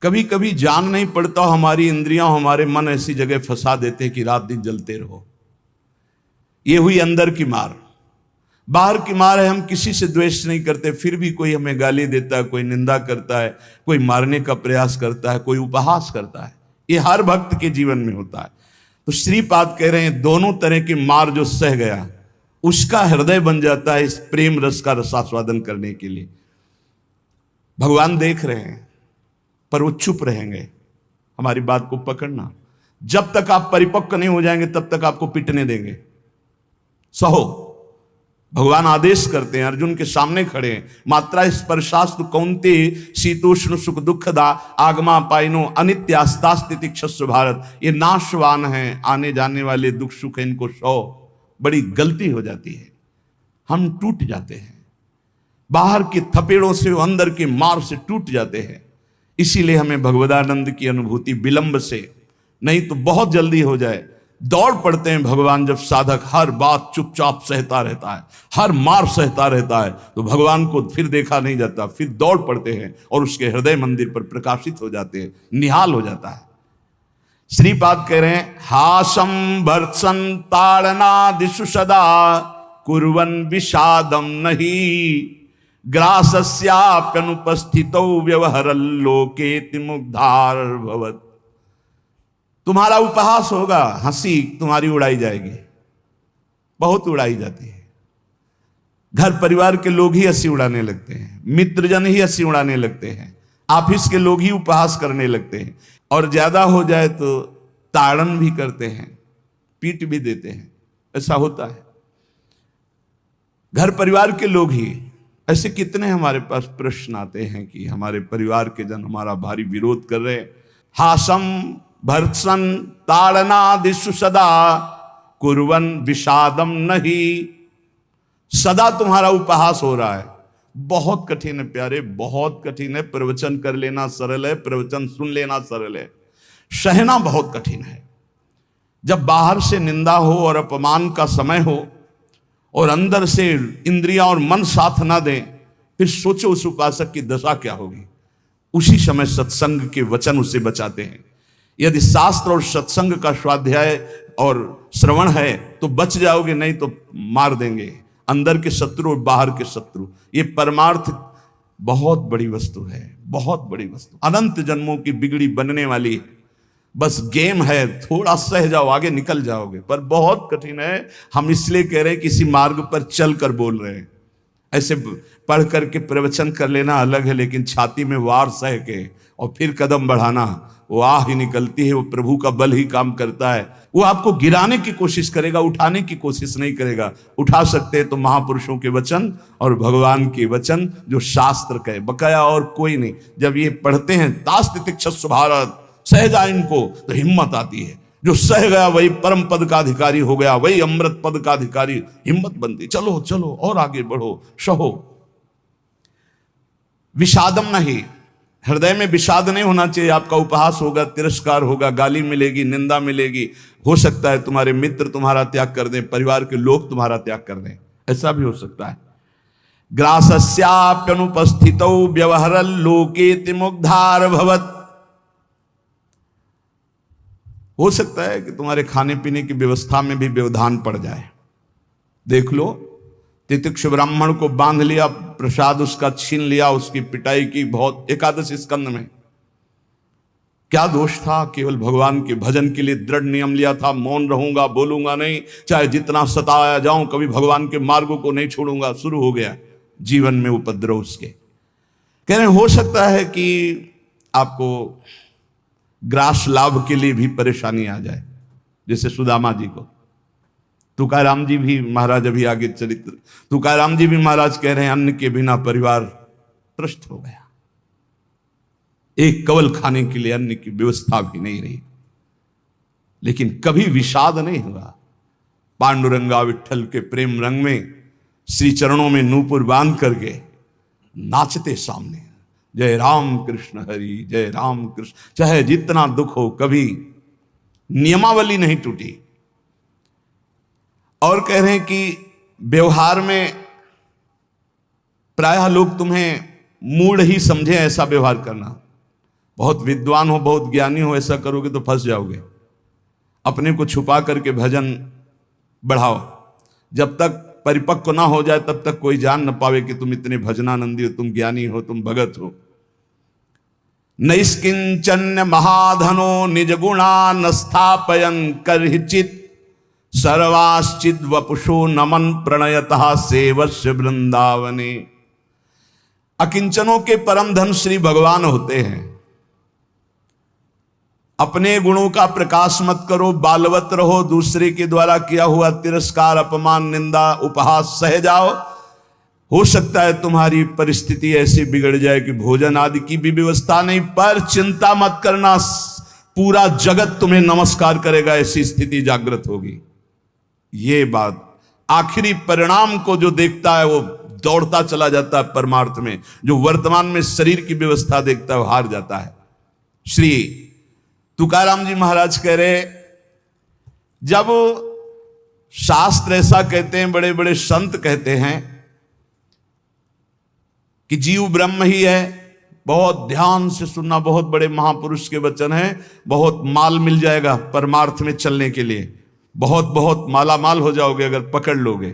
कभी कभी जान नहीं पड़ता, हमारी इंद्रियां हमारे मन ऐसी जगह फंसा देते कि रात दिन जलते रहो। ये हुई अंदर की मार। बाहर की मार है, हम किसी से द्वेष नहीं करते, फिर भी कोई हमें गाली देता है, कोई निंदा करता है, कोई मारने का प्रयास करता है, कोई उपहास करता है। ये हर भक्त के जीवन में होता है। तो श्रीपाद कह रहे हैं दोनों तरह की मार जो सह गया उसका हृदय बन जाता है इस प्रेम रस का रसास्वादन करने के लिए। भगवान देख रहे हैं पर वो चुप रहेंगे। हमारी बात को पकड़ना, जब तक आप परिपक्व नहीं हो जाएंगे तब तक आपको पिटने देंगे। सहो, भगवान आदेश करते हैं, अर्जुन के सामने खड़े हैं। मात्रा स्पर्शास्तु कौन्ते शीतोष्ण सुख दुखदा आगमा पाइनो अनित्यास्तास्ति क्षस्व भारत। ये नाशवान हैं, आने जाने वाले दुख सुख है, इनको सो। बड़ी गलती हो जाती है, हम टूट जाते हैं बाहर की थपेड़ों से, अंदर की मार से टूट जाते हैं। इसीलिए हमें भगवदानंद की अनुभूति विलंब से नहीं तो बहुत जल्दी हो जाए। दौड़ पड़ते हैं भगवान जब साधक हर बात चुपचाप सहता रहता है, हर मार सहता रहता है, तो भगवान को फिर देखा नहीं जाता। फिर दौड़ पड़ते हैं और उसके हृदय मंदिर पर प्रकाशित हो जाते हैं, निहाल हो जाता है। श्रीपाद कह रहे हैं हासम भर्त्सन ताड़नादिषु सदा कुर्वन् विषादम नहीं ग्रासस्याप्यनुपस्थितौ व्यवहरल्लोकेति मुग्धार भवत्। तुम्हारा उपहास होगा, हंसी तुम्हारी उड़ाई जाएगी, बहुत उड़ाई जाती है। घर परिवार के लोग ही हंसी उड़ाने लगते हैं, मित्रजन ही हंसी उड़ाने लगते हैं, ऑफिस के लोग ही उपहास करने लगते हैं, और ज्यादा हो जाए तो ताड़न भी करते हैं, पीट भी देते हैं। ऐसा होता है, घर परिवार के लोग ही। ऐसे कितने हमारे पास प्रश्न आते हैं कि हमारे परिवार के जन हमारा भारी विरोध कर रहे हैं। हासम भर्त्सन ताड़नादिषु सदा कुर्वन् विषादम नहीं। सदा तुम्हारा उपहास हो रहा है, बहुत कठिन है प्यारे, बहुत कठिन है। प्रवचन कर लेना सरल है, प्रवचन सुन लेना सरल है, सहना बहुत कठिन है। जब बाहर से निंदा हो और अपमान का समय हो और अंदर से इंद्रियां और मन साथ ना दें, फिर सोचो उस उपासक की दशा क्या होगी। उसी समय सत्संग के वचन उसे बचाते हैं। यदि शास्त्र और सत्संग का स्वाध्याय और श्रवण है तो बच जाओगे, नहीं तो मार देंगे अंदर के शत्रु और बाहर के शत्रु। ये परमार्थ बहुत बड़ी वस्तु है, बहुत बड़ी वस्तु, अनंत जन्मों की बिगड़ी बनने वाली है। बस गेम है, थोड़ा सह जाओ, आगे निकल जाओगे, पर बहुत कठिन है। हम इसलिए कह रहे हैं किसी मार्ग पर चल कर बोल रहे हैं। ऐसे पढ़ करके प्रवचन कर लेना अलग है, लेकिन छाती में वार सह के और फिर कदम बढ़ाना, वो आह ही निकलती है। वो प्रभु का बल ही काम करता है। वो आपको गिराने की कोशिश करेगा, उठाने की कोशिश नहीं करेगा। उठा सकते हैं तो महापुरुषों के वचन और भगवान के वचन जो शास्त्र कहे, बकाया और कोई नहीं। जब ये पढ़ते हैं तास्ति क्षस्व भारत, सह जा इनको, तो हिम्मत आती है। जो सह गया वही परम पद का अधिकारी हो गया, वही अमृत पद का अधिकारी। हिम्मत बनती, चलो चलो और आगे बढ़ो, सहो। विषादम नहीं, हृदय में विषाद नहीं होना चाहिए। आपका उपहास होगा, तिरस्कार होगा, गाली मिलेगी, निंदा मिलेगी। हो सकता है तुम्हारे मित्र तुम्हारा त्याग कर दें, परिवार के लोग तुम्हारा त्याग कर दें, ऐसा भी हो सकता है। ग्रासस्याप्यनुपस्थितौ व्यवहरल्लोकेति मुग्धार भवत्। हो सकता है कि तुम्हारे खाने पीने की व्यवस्था में भी व्यवधान पड़ जाए। देख लो, तितिक्ष ब्राह्मण को बांध लिया, प्रसाद उसका छीन लिया, उसकी पिटाई की बहुत। एकादश स्कंद में क्या दोष था? केवल भगवान के भजन के लिए दृढ़ नियम लिया था, मौन रहूंगा, बोलूंगा नहीं, चाहे जितना सताया जाऊं, कभी भगवान के मार्गों को नहीं छोड़ूंगा। शुरू हो गया जीवन में उपद्रव उसके। कह रहे हो सकता है कि आपको ग्रास लाभ के लिए भी परेशानी आ जाए, जैसे सुदामा जी को। तुकाराम जी भी महाराज, अभी आगे चरित्र, तुकाराम जी भी महाराज कह रहे हैं अन्न के बिना परिवार त्रस्त हो गया, एक कवल खाने के लिए अन्न की व्यवस्था भी नहीं रही। लेकिन कभी विषाद नहीं हुआ। पांडुरंगा विठल के प्रेम रंग में श्री चरणों में नूपुर बांध करके नाचते सामने, जय राम कृष्ण हरि, जय राम कृष्ण। चाहे जितना दुख हो, कभी नियमावली नहीं टूटी। और कह रहे हैं कि व्यवहार में प्रायः लोग तुम्हें मूढ़ ही समझे ऐसा व्यवहार करना। बहुत विद्वान हो, बहुत ज्ञानी हो, ऐसा करोगे तो फंस जाओगे। अपने को छुपा करके भजन बढ़ाओ, जब तक परिपक्व ना हो जाए तब तक कोई जान न पावे कि तुम इतने भजनानंदी हो, तुम ज्ञानी हो, तुम भगत हो। नैष्किंचन्य महाधनो निज गुणा न स्थापयन करहिचित सर्वाश्चिद वपुषो नमन प्रणयतः सेवस्य वृंदावने। अकिंचनों के परम धन श्री भगवान होते हैं। अपने गुणों का प्रकाश मत करो, बालवत रहो, दूसरे के द्वारा किया हुआ तिरस्कार, अपमान, निंदा, उपहास सह जाओ। हो सकता है तुम्हारी परिस्थिति ऐसी बिगड़ जाए कि भोजन आदि की भी व्यवस्था नहीं, पर चिंता मत करना, पूरा जगत तुम्हें नमस्कार करेगा, ऐसी स्थिति जागृत होगी। ये बात, आखिरी परिणाम को जो देखता है वो दौड़ता चला जाता है परमार्थ में, जो वर्तमान में शरीर की व्यवस्था देखता है वो हार जाता है। श्री तुकाराम जी महाराज कह रहे, जब शास्त्र ऐसा कहते हैं, बड़े बड़े संत कहते हैं कि जीव ब्रह्म ही है, बहुत ध्यान से सुनना, बहुत बड़े महापुरुष के वचन हैं, बहुत माल मिल जाएगा परमार्थ में चलने के लिए, बहुत बहुत मालामाल हो जाओगे अगर पकड़ लोगे।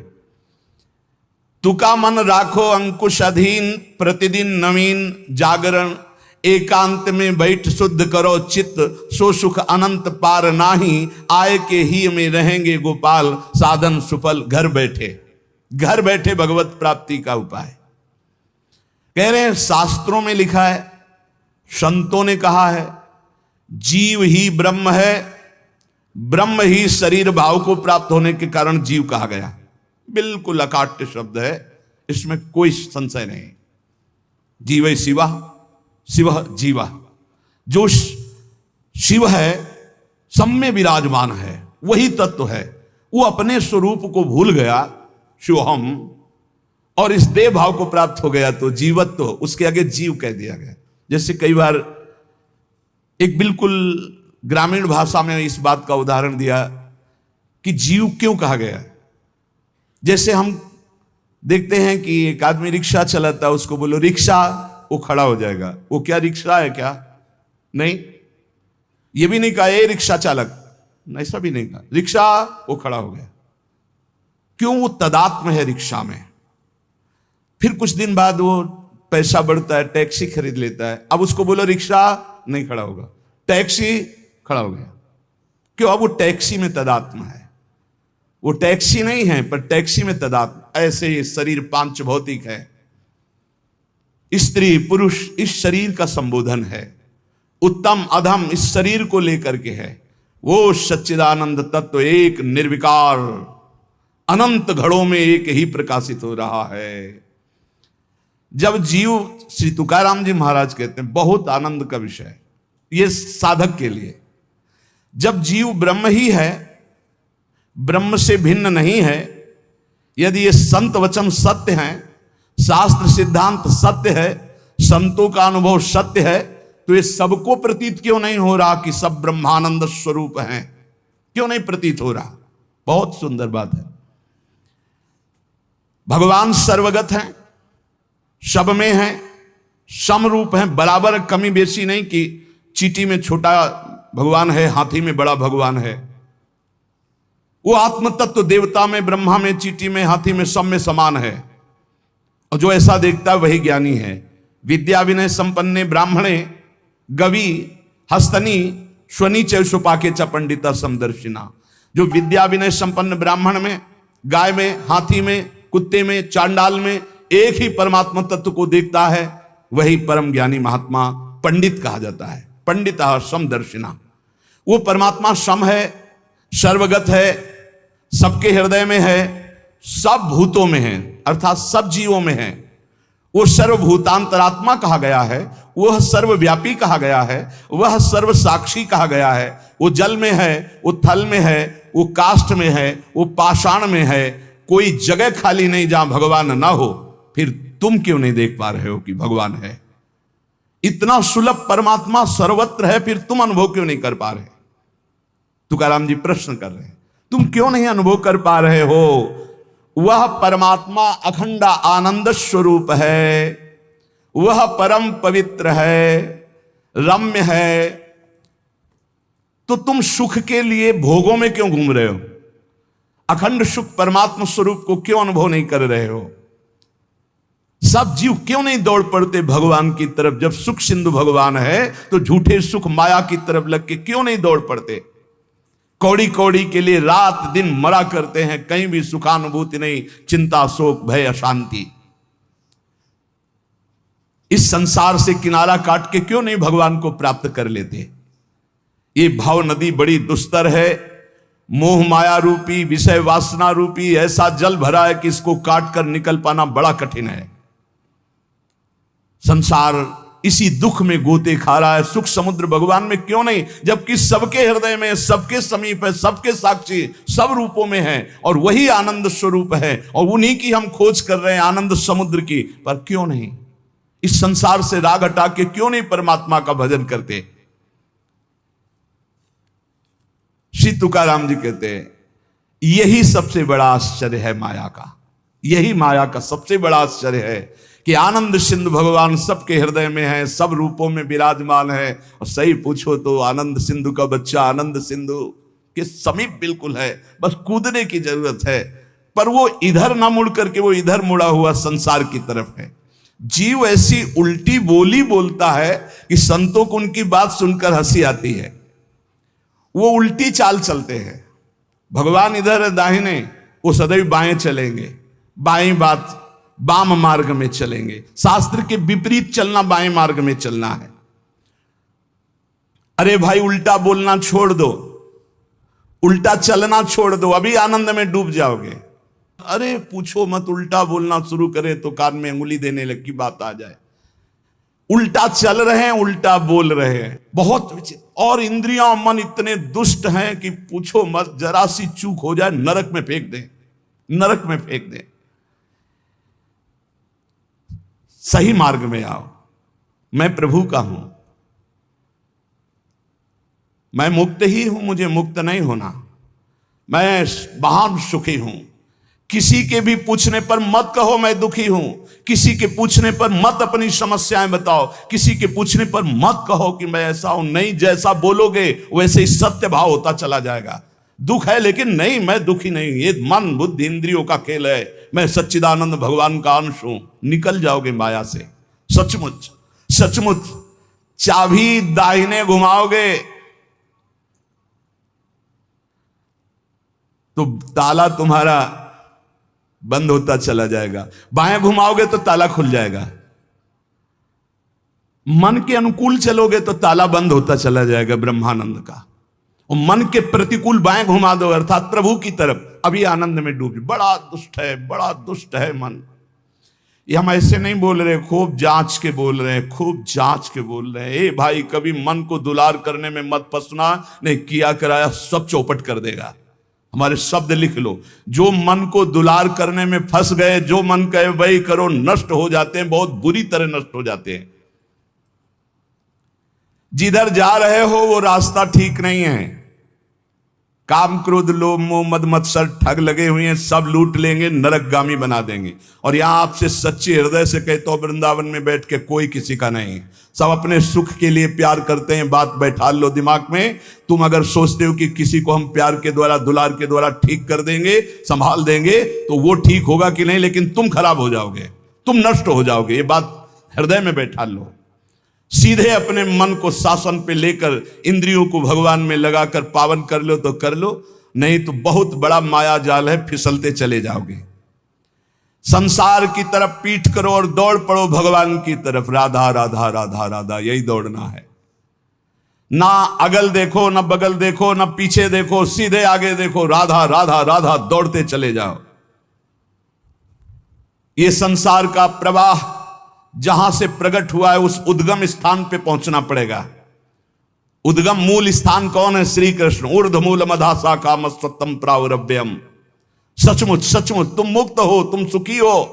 तुका मन राखो अंकुश अधीन, प्रतिदिन नवीन जागरण, एकांत में बैठ शुद्ध करो चित्त, सो सुख अनंत पार नाही, आय के ही में रहेंगे गोपाल, साधन सुफल घर बैठे। घर बैठे भगवत प्राप्ति का उपाय कह रहे हैं। शास्त्रों में लिखा है, संतों ने कहा है, जीव ही ब्रह्म है, ब्रह्म ही शरीर भाव को प्राप्त होने के कारण जीव कहा गया। बिल्कुल अकाट्य शब्द है, इसमें कोई संशय नहीं। जीव शिवा, शिव जीवा, जो शिव है सब में विराजमान है, वही तत्व है। वो अपने स्वरूप को भूल गया, शिवहम, और इस देह भाव को प्राप्त हो गया तो जीवत्व, उसके आगे जीव कह दिया गया। जैसे कई बार एक बिल्कुल ग्रामीण भाषा में इस बात का उदाहरण दिया कि जीव क्यों कहा गया। जैसे हम देखते हैं कि एक आदमी रिक्शा चलाता है, उसको बोलो रिक्शा, वो खड़ा हो जाएगा। वो क्या रिक्शा है क्या? नहीं। ये भी नहीं कहा ए रिक्शा चालक, ऐसा भी नहीं कहा, रिक्शा, वो खड़ा हो गया। क्यों? वो तदात्म है रिक्शा में। फिर कुछ दिन बाद वो पैसा बढ़ता है, टैक्सी खरीद लेता है, अब उसको बोलो रिक्शा, नहीं खड़ा होगा, टैक्सी, खड़ा हो गया। क्यों? अब वो टैक्सी में तदात्म है। वो टैक्सी नहीं है पर टैक्सी में तदात्म। ऐसे ये शरीर पांच भौतिक है, स्त्री पुरुष इस शरीर का संबोधन है, उत्तम अधम इस शरीर को लेकर के है। वो सच्चिदानंद तत्व एक निर्विकार अनंत घड़ों में एक ही प्रकाशित हो रहा है। जब जीव, श्री तुकाराम जी महाराज कहते हैं, बहुत आनंद का विषय ये साधक के लिए, जब जीव ब्रह्म ही है, ब्रह्म से भिन्न नहीं है, यदि ये संत वचन सत्य हैं, शास्त्र सिद्धांत सत्य है, संतों का अनुभव सत्य है, तो ये सबको प्रतीत क्यों नहीं हो रहा कि सब ब्रह्मानंद स्वरूप हैं? क्यों नहीं प्रतीत हो रहा? बहुत सुंदर बात है। भगवान सर्वगत हैं, सब में हैं, समरूप हैं, बराबर कमी बेसी नहीं कि चींटी में छोटा भगवान है, हाथी में बड़ा भगवान है। वो आत्म तत्व देवता में, ब्रह्मा में, चींटी में, हाथी में, सब में समान है। और जो ऐसा देखता है वही ज्ञानी है। विद्या विनय संपन्ने ब्राह्मणे गवि हस्तनी स्वनी चौपाके च पंडिता समदर्शिना। जो विद्या विनय संपन्न ब्राह्मण में, गाय में, हाथी में, कुत्ते में, चांडाल में एक ही परमात्मा तत्व को देखता है, वही परम ज्ञानी महात्मा पंडित कहा जाता है। पंडिता समदर्शिना। वो परमात्मा सम है, सर्वगत है, सबके हृदय में है, सब भूतों में है, अर्थात सब जीवों में है। वो सर्वभूतांतरात्मा कहा गया है, वह सर्वव्यापी कहा गया है, वह सर्व साक्षी कहा गया है। वो जल में है, वो थल में है, वो काष्ठ में है, वो पाषाण में है। कोई जगह खाली नहीं जहां भगवान ना हो। फिर तुम क्यों नहीं देख पा रहे हो कि भगवान है? इतना सुलभ परमात्मा सर्वत्र है, फिर तुम अनुभव क्यों नहीं कर पा रहे? तुकाराम जी प्रश्न कर रहे हैं, तुम क्यों नहीं अनुभव कर पा रहे हो? वह परमात्मा अखंड आनंद स्वरूप है, वह परम पवित्र है, रम्य है, तो तुम सुख के लिए भोगों में क्यों घूम रहे हो? अखंड सुख परमात्मा स्वरूप को क्यों अनुभव नहीं कर रहे हो? सब जीव क्यों नहीं दौड़ पड़ते भगवान की तरफ? जब सुख सिंधु भगवान है तो झूठे सुख माया की तरफ लग के क्यों नहीं दौड़ पड़ते? कौड़ी कौड़ी के लिए रात दिन मरा करते हैं, कहीं भी सुखानुभूति नहीं, चिंता शोक भय अशांति। इस संसार से किनारा काट के क्यों नहीं भगवान को प्राप्त कर लेते? ये भाव नदी बड़ी दुस्तर है, मोह माया रूपी विषय वासना रूपी ऐसा जल भरा है कि इसको काट कर निकल पाना बड़ा कठिन है। संसार इसी दुख में गोते खा रहा है। सुख समुद्र भगवान में क्यों नहीं, जबकि सबके हृदय में, सबके समीप है, सबके साक्षी, सब रूपों में है, और वही आनंद स्वरूप है, और उन्हीं की हम खोज कर रहे हैं, आनंद समुद्र की। पर क्यों नहीं इस संसार से राग हटा के क्यों नहीं परमात्मा का भजन करते? श्री तुकाराम जी कहते हैं यही सबसे बड़ा आश्चर्य है माया का। यही माया का सबसे बड़ा आश्चर्य है कि आनंद सिंधु भगवान सबके हृदय में है, सब रूपों में विराजमान है। और सही पूछो तो आनंद सिंधु का बच्चा आनंद सिंधु के समीप बिल्कुल है, बस कूदने की जरूरत है। पर वो इधर ना मुड़ करके वो इधर मुड़ा हुआ संसार की तरफ है। जीव ऐसी उल्टी बोली बोलता है कि संतों को उनकी बात सुनकर हंसी आती है। वो उल्टी चाल चलते हैं। भगवान इधर है दाहिने, वो सदैव बाएं चलेंगे, बाएं बात वाम मार्ग में चलेंगे। शास्त्र के विपरीत चलना बाएं मार्ग में चलना है। अरे भाई उल्टा बोलना छोड़ दो, उल्टा चलना छोड़ दो, अभी आनंद में डूब जाओगे। अरे पूछो मत, उल्टा बोलना शुरू करे तो कान में अंगुली देने लग की बात आ जाए। उल्टा चल रहे हैं, उल्टा बोल रहे हैं, बहुत विचित्र। और इंद्रियां और मन इतने दुष्ट हैं कि पूछो मत, जरा सी चूक हो जाए नरक में फेंक दें, नरक में फेंक दें। सही मार्ग में आओ। मैं प्रभु का हूं, मैं मुक्त ही हूं, मुझे मुक्त नहीं होना। मैं महान सुखी हूं। किसी के भी पूछने पर मत कहो मैं दुखी हूं। किसी के पूछने पर मत अपनी समस्याएं बताओ। किसी के पूछने पर मत कहो कि मैं ऐसा हूं। नहीं, जैसा बोलोगे वैसे ही सत्य भाव होता चला जाएगा। दुख है लेकिन नहीं, मैं दुखी नहीं, ये मन बुद्धि इंद्रियों का खेल है, मैं सच्चिदानंद भगवान का अंश हूं। निकल जाओगे माया से। सचमुच सचमुच चाबी दाहिने घुमाओगे तो ताला तुम्हारा बंद होता चला जाएगा, बाएं घुमाओगे तो ताला खुल जाएगा। मन के अनुकूल चलोगे तो ताला बंद होता चला जाएगा ब्रह्मानंद का। और मन के प्रतिकूल बाएं घुमा दो अर्थात प्रभु की तरफ, अभी आनंद में डूब। बड़ा दुष्ट है, बड़ा दुष्ट है मन। ये हम ऐसे नहीं बोल रहे, खूब जांच के बोल रहे हैं, खूब जांच के बोल रहे हैं। ए भाई, कभी मन को दुलार करने में मत फंसना, नहीं किया कराया सब चौपट कर देगा। हमारे शब्द लिख लो, जो मन को दुलार करने में फंस गए, जो मन कहे वही करो, नष्ट हो जाते हैं, बहुत बुरी तरह नष्ट हो जाते हैं। जिधर जा रहे हो वो रास्ता ठीक नहीं है। काम क्रोध लोभ मोह मद मत्सर ठग लगे हुए हैं, सब लूट लेंगे, नरकगामी बना देंगे। और यहां आपसे सच्चे हृदय से कहता हूं, वृंदावन में बैठ के कोई किसी का नहीं, सब अपने सुख के लिए प्यार करते हैं। बात बैठा लो दिमाग में। तुम अगर सोचते हो कि किसी को हम प्यार के द्वारा दुलार के द्वारा ठीक कर देंगे, संभाल देंगे, तो वो ठीक होगा कि नहीं, लेकिन तुम खराब हो जाओगे, तुम नष्ट हो जाओगे। ये बात हृदय में बैठा लो। सीधे अपने मन को शासन पे लेकर इंद्रियों को भगवान में लगाकर पावन कर लो तो कर लो, नहीं तो बहुत बड़ा माया जाल है, फिसलते चले जाओगे। संसार की तरफ पीठ करो और दौड़ पड़ो भगवान की तरफ। राधा राधा राधा राधा, यही दौड़ना है। ना अगल देखो, ना बगल देखो, ना पीछे देखो, सीधे आगे देखो। राधा राधा राधा दौड़ते चले जाओ। ये संसार का प्रवाह जहां से प्रकट हुआ है उस उद्गम स्थान पे पहुंचना पड़ेगा। उद्गम मूल स्थान कौन है? श्री कृष्ण। ऊर्ध्व मूल मधासा काम सत्यम प्रावरभ्यम। सचमुच सचमुच तुम मुक्त हो, तुम सुखी हो।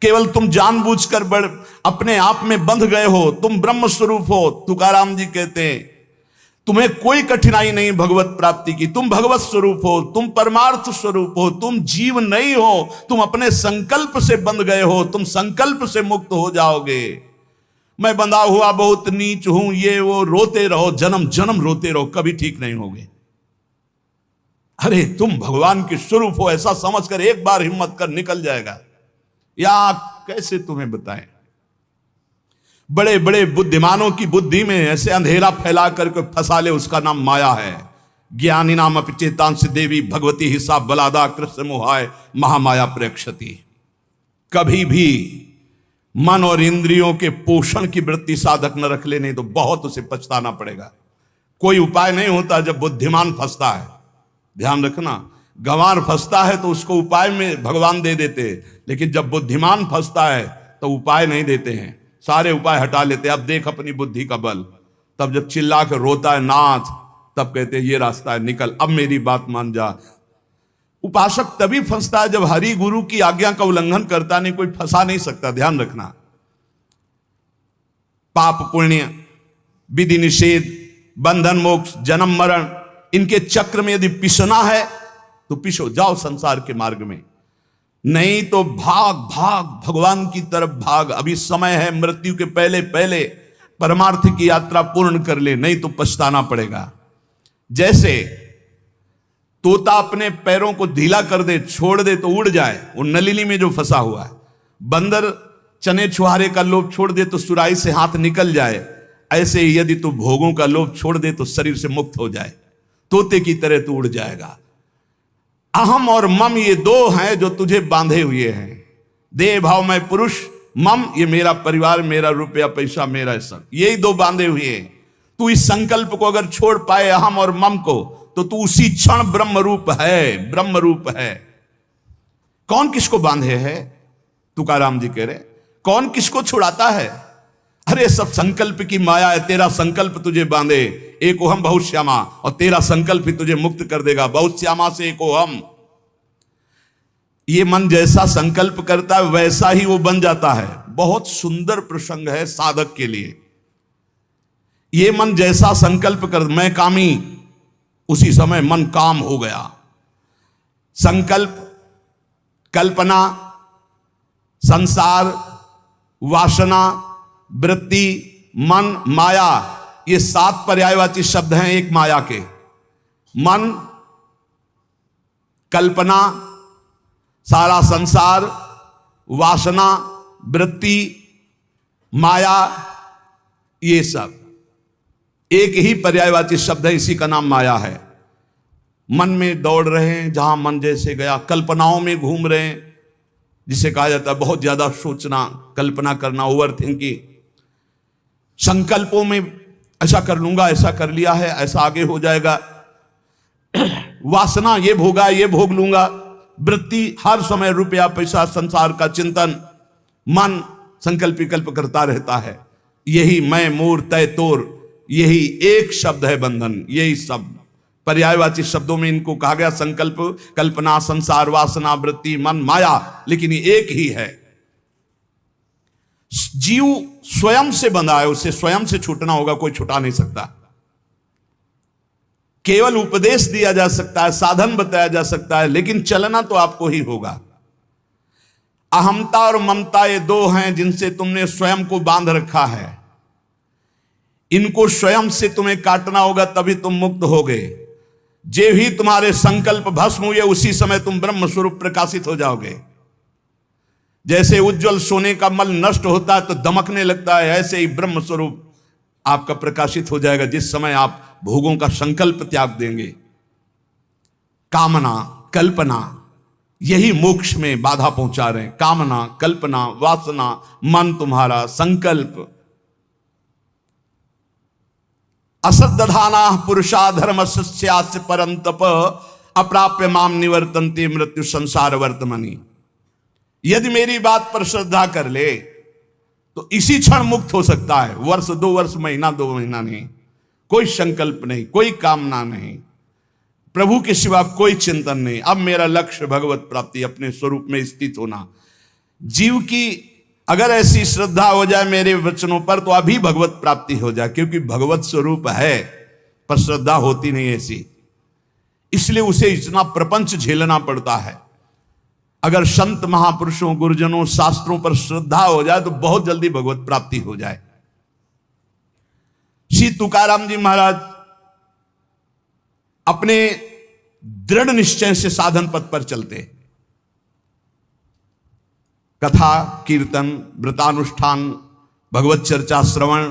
केवल तुम जानबूझकर बड़ अपने आप में बंध गए हो। तुम ब्रह्म स्वरूप हो। तुकाराम जी कहते हैं तुम्हें कोई कठिनाई नहीं भगवत प्राप्ति की। तुम भगवत स्वरूप हो, तुम परमार्थ स्वरूप हो, तुम जीव नहीं हो। तुम अपने संकल्प से बंध गए हो, तुम संकल्प से मुक्त हो जाओगे। मैं बंधा हुआ बहुत नीच हूं, ये वो, रोते रहो, जन्म जन्म रोते रहो, कभी ठीक नहीं होगे। अरे तुम भगवान के स्वरूप हो ऐसा समझकर एक बार हिम्मत कर निकल जाएगा। या कैसे तुम्हें बताएं, बड़े बड़े बुद्धिमानों की बुद्धि में ऐसे अंधेरा फैला करके फंसा ले, उसका नाम माया है। ज्ञानी नाम अपचेतांश देवी भगवती हिसाब बलादा कृष्ण मोहाय महामाया प्रेक्षति। कभी भी मन और इंद्रियों के पोषण की वृत्ति साधक न रख ले, नहीं तो बहुत उसे पछताना पड़ेगा। कोई उपाय नहीं होता जब बुद्धिमान फंसता है, ध्यान रखना। गंवार फंसता है तो उसको उपाय में भगवान दे देते, लेकिन जब बुद्धिमान फंसता है तो उपाय नहीं देते हैं, सारे उपाय हटा लेते। अब देख अपनी बुद्धि का बल। तब जब चिल्ला कर रोता है नाथ, तब कहते हैं ये रास्ता है, निकल, अब मेरी बात मान जा। उपासक तभी फंसता है जब हरि गुरु की आज्ञा का उल्लंघन करता, नहीं कोई फंसा नहीं सकता, ध्यान रखना। पाप पुण्य, विधि निषेध, बंधन मोक्ष, जन्म मरण, इनके चक्र में यदि पिसना है तो पिसो, जाओ संसार के मार्ग में। नहीं तो भाग भाग भगवान की तरफ भाग। अभी समय है, मृत्यु के पहले पहले परमार्थ की यात्रा पूर्ण कर ले, नहीं तो पछताना पड़ेगा। जैसे तोता अपने पैरों को ढीला कर दे, छोड़ दे तो उड़ जाए, वो नलिनी में जो फंसा हुआ है। बंदर चने छुहारे का लोभ छोड़ दे तो सुराही से हाथ निकल जाए, ऐसे ही यदि तू भोगों का लोभ छोड़ दे तो शरीर से मुक्त हो जाए, तोते की तरह तू उड़ जाएगा। अहम और मम ये दो हैं जो तुझे बांधे हुए हैं। देह भाव में पुरुष, मम ये मेरा परिवार, मेरा रुपया पैसा, मेरा सब, यही दो बांधे हुए हैं। तू इस संकल्प को अगर छोड़ पाए, अहम और मम को, तो तू उसी क्षण ब्रह्म रूप है, ब्रह्म रूप है। कौन किसको बांधे है? तुकाराम जी कह रहे, कौन किसको छुड़ाता है? अरे सब संकल्प की माया है। तेरा संकल्प तुझे बांधे, एक ओहम बहुत श्यामा, और तेरा संकल्प ही तुझे मुक्त कर देगा। बहुत श्यामा से एक ओहम। ये मन जैसा संकल्प करता है वैसा ही वो बन जाता है। बहुत सुंदर प्रसंग है साधक के लिए। ये मन जैसा संकल्प कर, मैं कामी, उसी समय मन काम हो गया। संकल्प, कल्पना, संसार, वासना, वृत्ति, मन, माया, ये 7 पर्यायवाची शब्द हैं एक माया के। मन, कल्पना, सारा संसार, वासना, वृत्ति, माया, ये सब एक ही पर्यायवाची शब्द है, इसी का नाम माया है। मन में दौड़ रहे हैं जहां मन जैसे गया, कल्पनाओं में घूम रहे हैं, जिसे कहा जाता है बहुत ज्यादा सोचना, कल्पना करना, ओवर थिंकिंग। संकल्पों में ऐसा कर लूंगा, ऐसा कर लिया है, ऐसा आगे हो जाएगा। वासना, ये भोगा, ये भोग लूंगा। वृत्ति, हर समय रुपया पैसा संसार का चिंतन। मन संकल्प विकल्प करता रहता है। यही मैं मोर तय तोर, यही एक शब्द है बंधन। यही सब पर्यायवाची शब्दों में इनको कहा गया, संकल्प, कल्पना, संसार, वासना, वृत्ति, मन, माया, लेकिन ये एक ही है। जीव स्वयं से बंधा है, उसे स्वयं से छूटना होगा, कोई छुटा नहीं सकता। केवल उपदेश दिया जा सकता है, साधन बताया जा सकता है, लेकिन चलना तो आपको ही होगा। अहमता और ममता ये दो हैं जिनसे तुमने स्वयं को बांध रखा है। इनको स्वयं से तुम्हें काटना होगा, तभी तुम मुक्त होगे। जे ही तुम्हारे संकल्प भस्म हुए, उसी समय तुम ब्रह्म स्वरूप प्रकाशित हो जाओगे। जैसे उज्जवल सोने का मल नष्ट होता है तो दमकने लगता है, ऐसे ही ब्रह्म स्वरूप आपका प्रकाशित हो जाएगा जिस समय आप भोगों का संकल्प त्याग देंगे। कामना, कल्पना, यही मोक्ष में बाधा पहुंचा रहे हैं। कामना, कल्पना, वासना, मन तुम्हारा, संकल्प। असद्दधाना पुरुषा धर्म सस्यास्य परंतप अप्राप्य माम निवर्तन्ते मृत्यु संसार वर्तमनि। यदि मेरी बात पर श्रद्धा कर ले तो इसी क्षण मुक्त हो सकता है। वर्ष 2 वर्ष, महीना 2 महीना नहीं, कोई संकल्प नहीं, कोई कामना नहीं, प्रभु के सिवा कोई चिंतन नहीं। अब मेरा लक्ष्य भगवत प्राप्ति, अपने स्वरूप में स्थित होना। जीव की अगर ऐसी श्रद्धा हो जाए मेरे वचनों पर तो अभी भगवत प्राप्ति हो जाए, क्योंकि भगवत स्वरूप है पर श्रद्धा होती नहीं ऐसी, इसलिए उसे इतना प्रपंच झेलना पड़ता है। अगर संत महापुरुषों, गुरुजनों, शास्त्रों पर श्रद्धा हो जाए तो बहुत जल्दी भगवत प्राप्ति हो जाए। श्री तुकाराम जी महाराज अपने दृढ़ निश्चय से साधन पथ पर चलते। कथा कीर्तन, व्रतानुष्ठान, भगवत चर्चा श्रवण,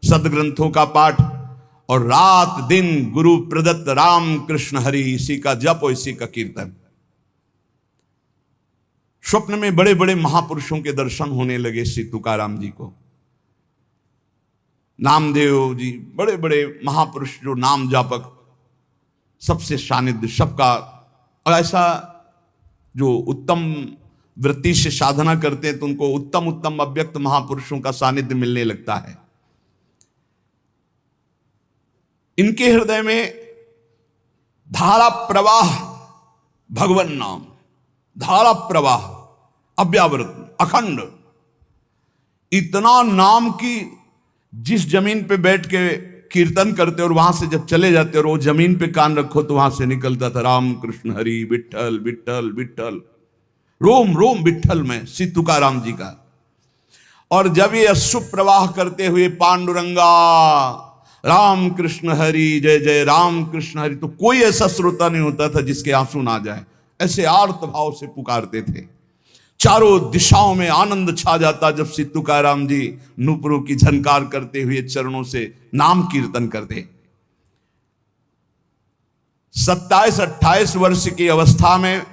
सदग्रंथों का पाठ और रात दिन गुरु प्रदत्त राम कृष्ण हरि, इसी का जप और इसी का कीर्तन। स्वप्न में बड़े बड़े महापुरुषों के दर्शन होने लगे श्री तुकाराम जी को। नामदेव जी, बड़े बड़े महापुरुष जो नाम जापक, सबसे सानिध्य सबका, और ऐसा जो उत्तम वृत्ति से साधना करते हैं तो उनको उत्तम उत्तम अव्यक्त महापुरुषों का सानिध्य मिलने लगता है। इनके हृदय में धारा प्रवाह, भगवन नाम, धारा प्रवाह अव्यावृत अखंड, इतना नाम की जिस जमीन पे बैठ के कीर्तन करते और वहां से जब चले जाते और वो जमीन पे कान रखो तो वहां से निकलता था राम कृष्ण हरि, विठल विठल विठल, रोम रोम विठल में श्री तुकाराम जी का। और जब ये अश्रु प्रवाह करते हुए पांडुरंगा राम कृष्ण हरि जय जय राम कृष्ण हरि, तो कोई ऐसा श्रोता नहीं होता था जिसके आंसू ना जाए, ऐसे आर्त भाव से पुकारते थे। चारों दिशाओं में आनंद छा जाता जब श्री तुकाराम जी नूपुरों की झनकार करते हुए चरणों से नाम कीर्तन करते। 27-28 वर्ष की अवस्था में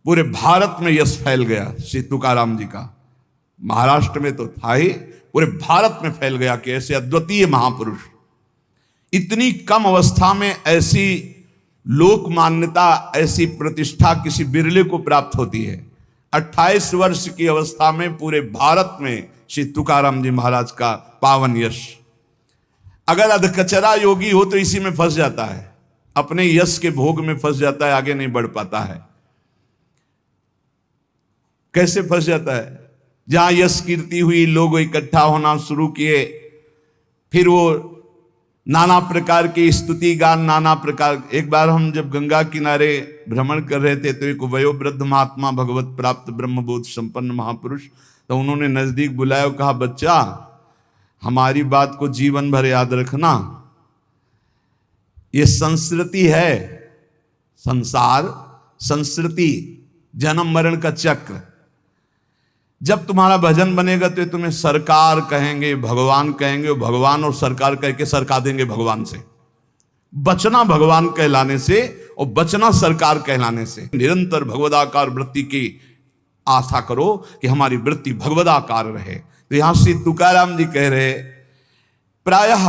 पूरे भारत में यश फैल गया श्री तुकाराम जी का। महाराष्ट्र में तो था ही, पूरे भारत में फैल गया कि ऐसे अद्वितीय महापुरुष। इतनी कम अवस्था में ऐसी लोक मान्यता, ऐसी प्रतिष्ठा किसी बिरले को प्राप्त होती है। 28 वर्ष की अवस्था में पूरे भारत में श्री तुकाराम जी महाराज का पावन यश। अगर अधकचरा योगी हो तो इसी में फंस जाता है, अपने यश के भोग में फंस जाता है, आगे नहीं बढ़ पाता है। कैसे फंस जाता है? जहां यश कीर्ति हुई, लोग इकट्ठा होना शुरू किए, फिर वो नाना प्रकार की स्तुति गान, नाना प्रकार। एक बार हम जब गंगा किनारे भ्रमण कर रहे थे तो एक वयोवृद्ध महात्मा, भगवत प्राप्त ब्रह्मबोध संपन्न महापुरुष, तो उन्होंने नजदीक बुलाया और कहा, बच्चा हमारी बात को जीवन भर याद रखना, ये संस्कृति है, संसार संस्कृति, जन्म मरण का चक्र। जब तुम्हारा भजन बनेगा तो तुम्हें सरकार कहेंगे, भगवान कहेंगे, भगवान और सरकार कह के सरका देंगे भगवान से। बचना भगवान कहलाने से और बचना सरकार कहलाने से। निरंतर भगवदाकार वृत्ति की आशा करो कि हमारी वृत्ति भगवदाकार रहे। तो यहां श्री तुकाराम जी कह रहे, प्रायः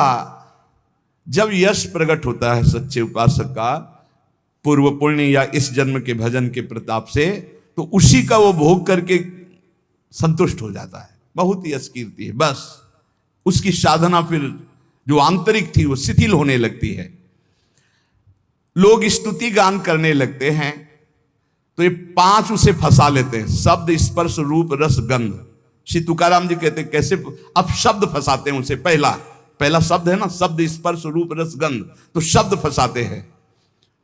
जब यश प्रकट होता है सच्चे उपासक का पूर्व पुण्य या इस जन्म के भजन के प्रताप से, तो उसी का वो भोग करके संतुष्ट हो जाता है। बहुत ही यश कीर्ति है, बस उसकी साधना फिर जो आंतरिक थी वो शिथिल होने लगती है। लोग स्तुति गान करने लगते हैं तो ये 5 उसे फंसा लेते हैं, शब्द स्पर्श रूप रस गंध। श्री तुकाराम जी कहते हैं कैसे, अब शब्द फंसाते हैं उसे। पहला शब्द है ना, शब्द स्पर्श रूप रस गंध, तो शब्द फंसाते हैं।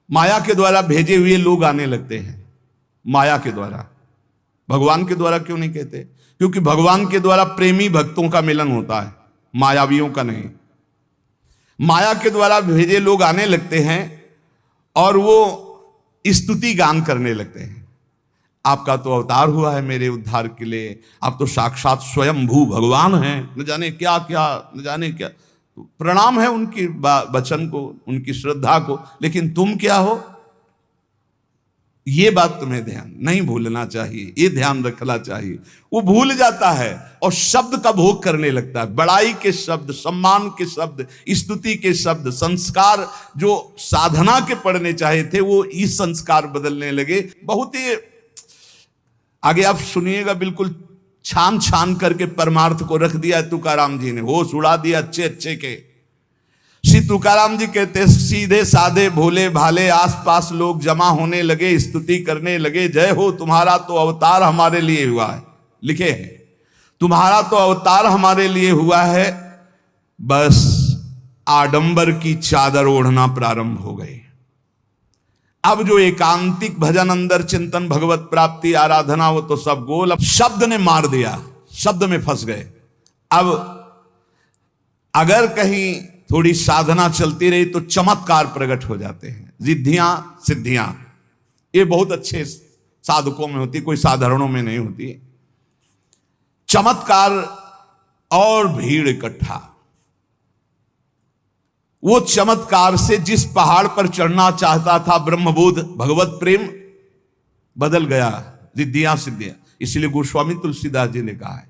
माया के द्वारा भेजे हुए लोग आने लगते हैं, माया के द्वारा। भगवान के द्वारा क्यों नहीं कहते? क्योंकि भगवान के द्वारा प्रेमी भक्तों का मिलन होता है, मायावियों का नहीं। माया के द्वारा भेजे लोग आने लगते हैं और वो स्तुति गान करने लगते हैं। आपका तो अवतार हुआ है मेरे उद्धार के लिए, आप तो साक्षात स्वयंभू भगवान हैं, न जाने क्या क्या, न जाने क्या। तो प्रणाम है उनकी वचन को, उनकी श्रद्धा को, लेकिन तुम क्या हो, ये बात तुम्हें ध्यान नहीं भूलना चाहिए, ये ध्यान रखना चाहिए। वो भूल जाता है और शब्द का भोग करने लगता है। बड़ाई के शब्द, सम्मान के शब्द, स्तुति के शब्द, संस्कार जो साधना के पढ़ने चाहे थे वो इस संस्कार बदलने लगे। बहुत ही आगे आप सुनिएगा, बिल्कुल छान छान करके परमार्थ को रख दिया तुकाराम जी ने, होश उड़ा दिया अच्छे अच्छे के। श्री तुकाराम जी कहते, सीधे साधे भोले भाले आसपास लोग जमा होने लगे, स्तुति करने लगे, जय हो तुम्हारा तो अवतार हमारे लिए हुआ है। लिखे हैं, तुम्हारा तो अवतार हमारे लिए हुआ है। बस आडंबर की चादर ओढ़ना प्रारंभ हो गई। अब जो एकांतिक भजन, अंदर चिंतन, भगवत प्राप्ति, आराधना, वो तो सब गोल। अब शब्द ने मार दिया, शब्द में फंस गए। अब अगर कहीं थोड़ी साधना चलती रही तो चमत्कार प्रकट हो जाते हैं, रिद्धियां सिद्धियां। ये बहुत अच्छे साधकों में होती, कोई साधारणों में नहीं होती। चमत्कार और भीड़ इकट्ठा। वो चमत्कार से जिस पहाड़ पर चढ़ना चाहता था ब्रह्मबोध भगवत प्रेम, बदल गया रिद्धियां सिद्धियां। इसलिए गोस्वामी तुलसीदास जी ने कहा है,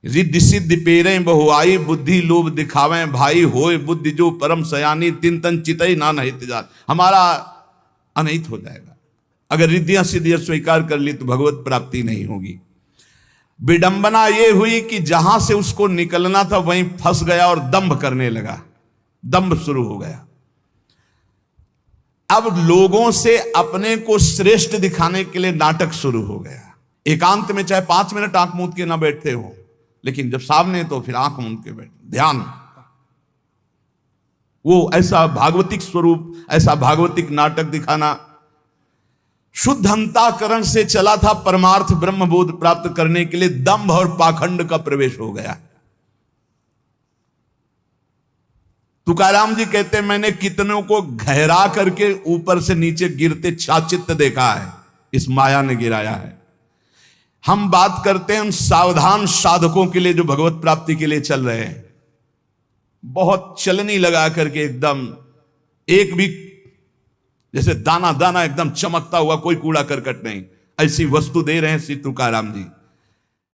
रिद्धि सिद्धि पेरे बहुआई, बुद्धि लोभ दिखावे भाई, होए बुद्धि जो परम सयानी, तिन तन चितई ना नहित जात। हमारा अनहित हो जाएगा अगर रिद्धियां सिद्धियां स्वीकार कर ली तो भगवत प्राप्ति नहीं होगी। विडंबना यह हुई कि जहां से उसको निकलना था वहीं फंस गया और दंभ करने लगा, दंभ शुरू हो गया। अब लोगों से अपने को श्रेष्ठ दिखाने के लिए नाटक शुरू हो गया। एकांत में चाहे 5 मिनट आंख मूंद के ना बैठते हो, लेकिन जब सामने तो फिर आंख मूंद के बैठ, ध्यान। वो ऐसा भागवतिक स्वरूप, ऐसा भागवतिक नाटक दिखाना। शुद्ध अंतःकरण से चला था परमार्थ ब्रह्मबोध प्राप्त करने के लिए, दंभ और पाखंड का प्रवेश हो गया। तुकाराम जी कहते हैं, मैंने कितनों को गहरा करके ऊपर से नीचे गिरते छाचित्त देखा है, इस माया ने गिराया है। हम बात करते हैं उन सावधान साधकों के लिए जो भगवत प्राप्ति के लिए चल रहे हैं, बहुत चलनी लगा करके एकदम एक भी जैसे दाना दाना एकदम चमकता हुआ, कोई कूड़ा करकट नहीं, ऐसी वस्तु दे रहे हैं श्री तुकाराम जी।